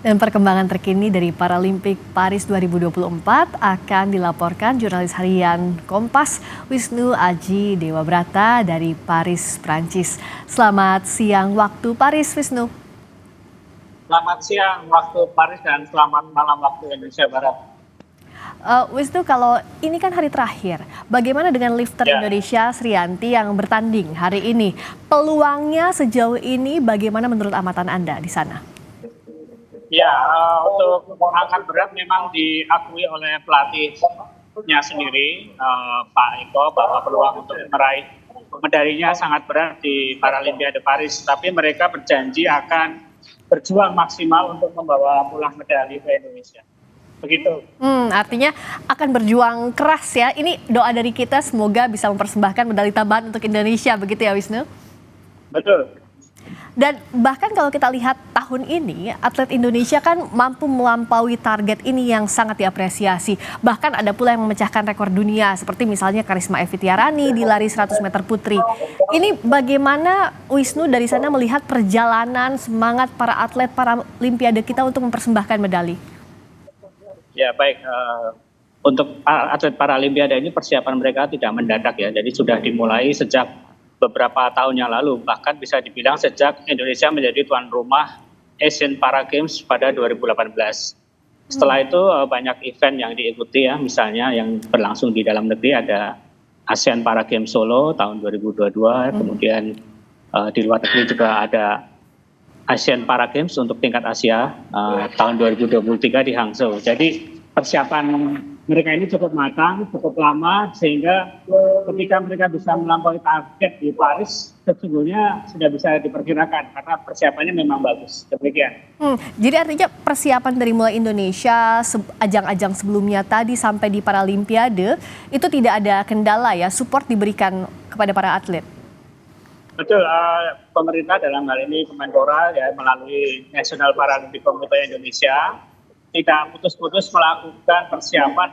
Dan perkembangan terkini dari Paralimpik Paris 2024 akan dilaporkan jurnalis harian Kompas Wisnu Aji Dewabrata dari Paris, Prancis. Selamat siang waktu Paris, Wisnu. Selamat siang waktu Paris dan selamat malam waktu Indonesia Barat. Wisnu, kalau ini kan hari terakhir, bagaimana dengan lifter Indonesia Srianti yang bertanding hari ini? Peluangnya sejauh ini bagaimana menurut amatan Anda di sana? Ya, untuk angkat berat memang diakui oleh pelatihnya sendiri, Pak Eko, bahwa peluang untuk meraih medalinya sangat berat di Paralimpiade Paris. Tapi mereka berjanji akan berjuang maksimal untuk membawa pulang medali ke Indonesia. Begitu. Artinya akan berjuang keras ya. Ini doa dari kita semoga bisa mempersembahkan medali tambahan untuk Indonesia, begitu ya Wisnu? Betul. Dan bahkan kalau kita lihat tahun ini, atlet Indonesia kan mampu melampaui target ini yang sangat diapresiasi. Bahkan ada pula yang memecahkan rekor dunia, seperti misalnya Karisma Evi Tiarani di lari 100 meter putri. Ini bagaimana Wisnu dari sana melihat perjalanan semangat para atlet Paralimpiade kita untuk mempersembahkan medali? Ya baik, untuk atlet Paralimpiade ini persiapan mereka tidak mendadak ya, jadi sudah dimulai sejak beberapa tahun yang lalu, bahkan bisa dibilang sejak Indonesia menjadi tuan rumah Asian Para Games pada 2018. Setelah itu banyak event yang diikuti ya, misalnya yang berlangsung di dalam negeri ada ASEAN Para Games Solo tahun 2022, kemudian di luar negeri juga ada ASEAN Para Games untuk tingkat Asia tahun 2023 di Hangzhou. Jadi persiapan mereka ini cukup matang, cukup lama, sehingga ketika mereka bisa melampaui target di Paris, sesungguhnya sudah bisa diperkirakan karena persiapannya memang bagus. Demikian. Jadi artinya persiapan dari mulai Indonesia, ajang-ajang sebelumnya tadi sampai di Paralimpiade, itu tidak ada kendala ya, support diberikan kepada para atlet? Betul, pemerintah dalam hal ini Kemenpora ya, melalui National Paralympic Committee Indonesia, tidak putus-putus melakukan persiapan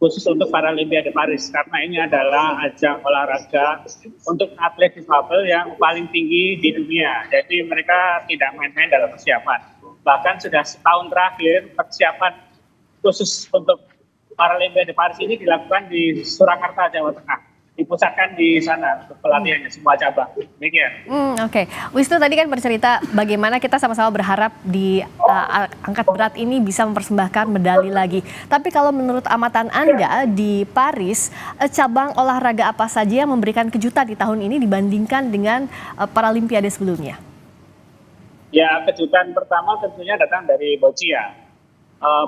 khusus untuk Paralimpiade Paris, karena ini adalah ajang olahraga untuk atlet difabel yang paling tinggi di dunia. Jadi mereka tidak main-main dalam persiapan. Bahkan sudah setahun terakhir persiapan khusus untuk Paralimpiade Paris ini dilakukan di Surakarta, Jawa Tengah. Dipusatkan di sana untuk pelatihannya semua cabang. Demikian. Oke. Wisnu tadi kan bercerita bagaimana kita sama-sama berharap di angkat berat ini bisa mempersembahkan medali lagi. Tapi kalau menurut amatan Anda di Paris, cabang olahraga apa saja yang memberikan kejutan di tahun ini dibandingkan dengan Paralimpiade sebelumnya? Ya, kejutan pertama tentunya datang dari boccia.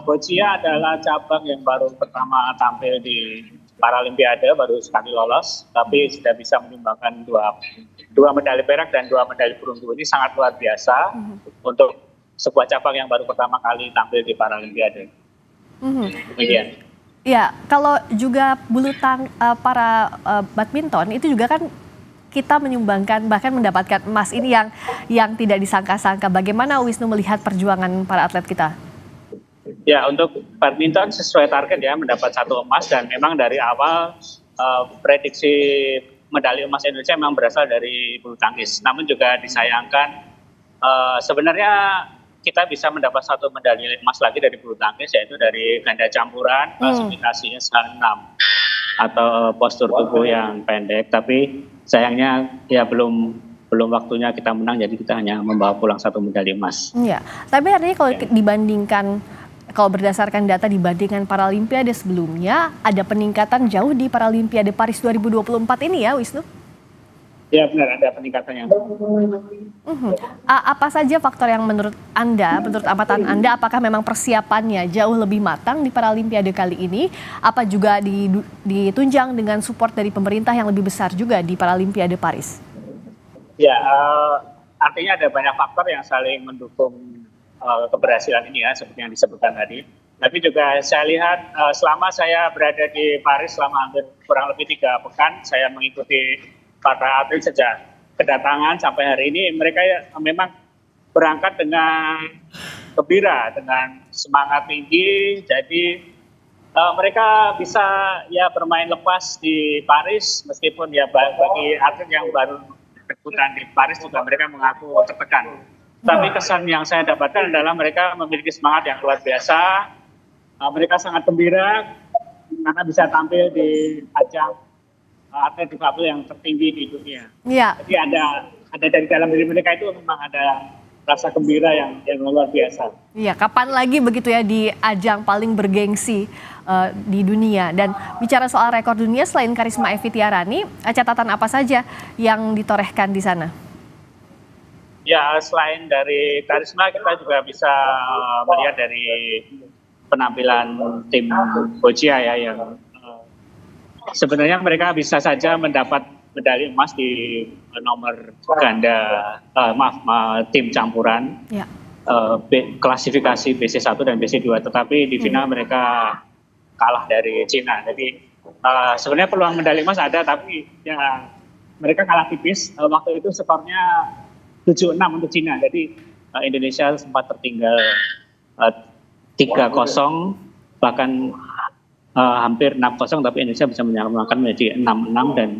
Boccia adalah cabang yang baru pertama tampil di Paralimpiade, baru sekali lolos, tapi sudah bisa menyumbangkan dua medali perak dan 2 medali perunggu. Ini sangat luar biasa untuk sebuah cabang yang baru pertama kali tampil di Paralimpiade. Demikian. Ya, kalau juga para badminton itu juga kan kita menyumbangkan bahkan mendapatkan emas, ini yang tidak disangka-sangka. Bagaimana Wisnu melihat perjuangan para atlet kita? Ya, untuk badminton sesuai target ya, mendapat 1 emas, dan memang dari awal prediksi medali emas Indonesia memang berasal dari bulu tangkis. Namun juga disayangkan sebenarnya kita bisa mendapat 1 medali emas lagi dari bulu tangkis, yaitu dari ganda campuran, klasifikasinya 6 atau postur tubuh yang pendek. Tapi sayangnya ya belum waktunya kita menang, jadi kita hanya membawa pulang 1 medali emas. Iya, tapi artinya kalau berdasarkan data dibandingkan Paralimpiade sebelumnya, ada peningkatan jauh di Paralimpiade Paris 2024 ini ya, Wisnu? Ya benar, ada peningkatannya. Apa saja faktor yang menurut amatan Anda, apakah memang persiapannya jauh lebih matang di Paralimpiade kali ini? Apa juga ditunjang dengan support dari pemerintah yang lebih besar juga di Paralimpiade Paris? Ya, artinya ada banyak faktor yang saling mendukung keberhasilan ini ya, seperti yang disebutkan tadi. Tapi juga saya lihat selama saya berada di Paris selama hampir kurang lebih 3 pekan, saya mengikuti para atlet sejak kedatangan sampai hari ini. Mereka memang berangkat dengan gembira, dengan semangat tinggi. Jadi mereka bisa ya bermain lepas di Paris, meskipun ya bagi atlet yang baru berikutan di Paris juga mereka mengaku tertekan. Tapi kesan yang saya dapatkan adalah mereka memiliki semangat yang luar biasa. Mereka sangat gembira karena bisa tampil di ajang atlet difabel yang tertinggi di dunia. Iya. Jadi ada dari dalam diri mereka itu memang ada rasa gembira yang luar biasa. Iya, kapan lagi begitu ya di ajang paling bergengsi di dunia. Dan bicara soal rekor dunia, selain Karisma Evi Tiarani, catatan apa saja yang ditorehkan di sana? Ya, selain dari karisma, kita juga bisa melihat dari penampilan tim Boccia ya, yang sebenarnya mereka bisa saja mendapat medali emas di nomor ganda, tim campuran, Ya. klasifikasi BC1 dan BC2, tetapi di final mereka kalah dari Cina. Jadi sebenarnya peluang medali emas ada, tapi ya mereka kalah tipis. Waktu itu skornya 7-6 untuk Cina. Jadi Indonesia sempat tertinggal 3-0, bahkan hampir 6-0, tapi Indonesia bisa menyamakan menjadi 6-6, dan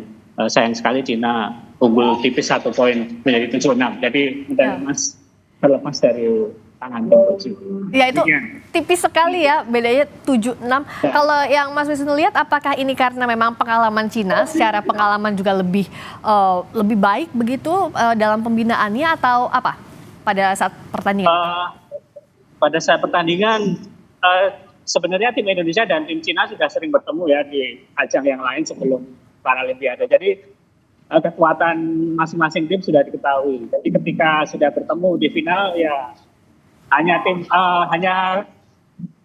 sayang sekali Cina unggul tipis 1 poin menjadi 7-6. Jadi medali emas terlepas dari tangan tim Boccia. Ya, itu tipis sekali ya, bedanya 7-6. Kalau yang Mas Wisnu lihat, apakah ini karena memang pengalaman Cina, secara pengalaman juga lebih baik begitu dalam pembinaannya, atau apa pada saat pertandingan? Pada saat pertandingan, sebenarnya tim Indonesia dan tim Cina sudah sering bertemu ya di ajang yang lain sebelum Paralimpiade. Jadi kekuatan masing-masing tim sudah diketahui. Jadi ketika sudah bertemu di final, ya hanya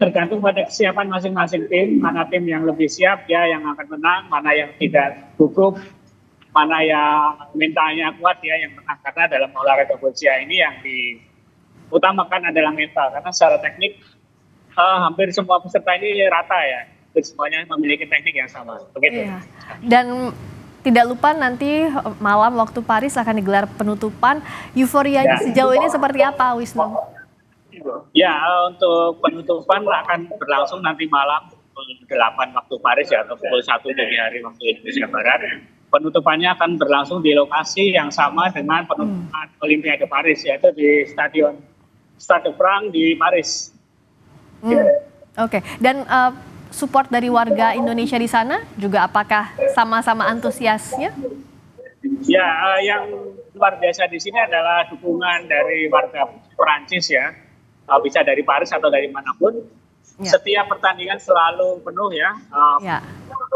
tergantung pada kesiapan masing-masing tim, mana tim yang lebih siap ya yang akan menang, mana yang tidak gugup, mana yang mentalnya kuat ya yang menang. Karena dalam olahraga Boccia ini yang diutamakan adalah mental, karena secara teknik hampir semua peserta ini rata ya, semuanya memiliki teknik yang sama. Begitu. Iya. Dan tidak lupa nanti malam waktu Paris akan digelar penutupan. Euforianya sejauh ini seperti apa, Wisnu? Ya, untuk penutupan akan berlangsung nanti malam pukul 8 waktu Paris ya, atau pukul 1 dini hari waktu Indonesia Barat. Penutupannya akan berlangsung di lokasi yang sama dengan penutupan Olimpiade Paris, yaitu di Stade de France di Paris. Oke. Dan support dari warga Indonesia di sana juga apakah sama-sama antusiasnya? Ya, yang luar biasa di sini adalah dukungan dari warga Perancis ya. Bisa dari Paris atau dari manapun. Ya. Setiap pertandingan selalu penuh ya. Ya.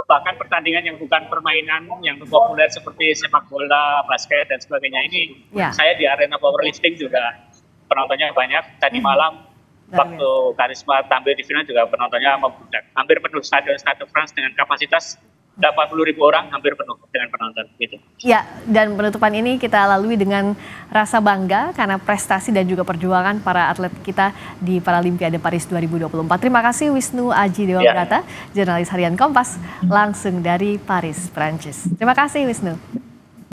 Bahkan pertandingan yang bukan permainan yang populer seperti sepak bola, basket dan sebagainya ini. Ya. Saya di arena powerlifting juga penontonnya banyak. Tadi malam waktu Karisma tampil di final juga penontonnya membludak. Hampir penuh Stade de France dengan kapasitas 80.000 orang, hampir penuh dengan penonton gitu. Ya, dan penutupan ini kita lalui dengan rasa bangga karena prestasi dan juga perjuangan para atlet kita di Paralimpiade Paris 2024. Terima kasih Wisnu Aji Dewa Brata, jurnalis harian Kompas langsung dari Paris, Prancis. Terima kasih Wisnu.